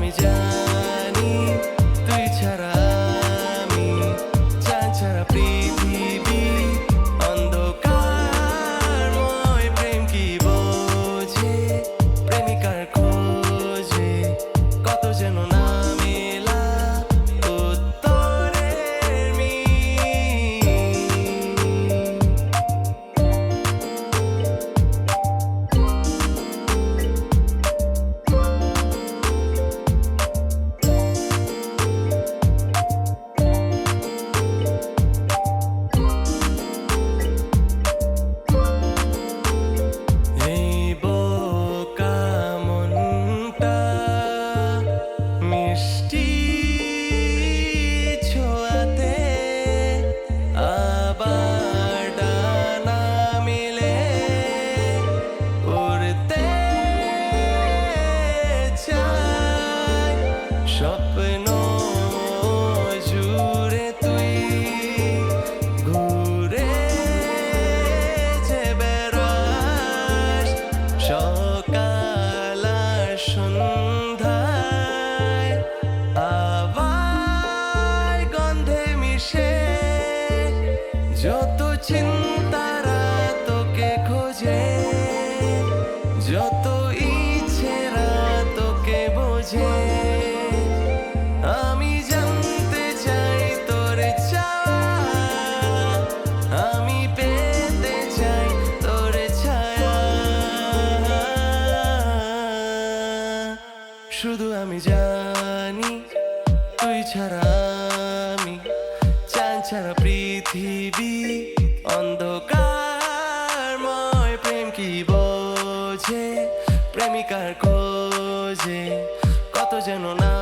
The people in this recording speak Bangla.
আমি জানি তুই ছাড়া আমি চাঁদ ছাড়া পৃথিবী অন্ধকারময় প্রেম কি বোঝে প্রেমিকার খোঁজে কত যেন না মেলা উত্তরের এই বোকা মনটা মিষ্টি ছোঁয়াতে আবার ডানা মিলে উড়তে চায় স্বপ্ন জুড়ে তুই ঘুরে যে বেড়াস সকাল আর সন্ধ্যায় আবার গন্ধে মিশে যত চিন্তারা তোকে খোঁজে যত ইচ্ছেরা তোকে বোঝে আমি জানতে চাই তোর চাওয়া আমি পেতে চাই তোর ছায়া শুধু আমি জানি তুই ছাড়া আমি চাঁদ ছাড়া পৃথিবী অন্ধকারময় প্রেম কি বোঝে প্রেমিকার খোঁজে কত যেন না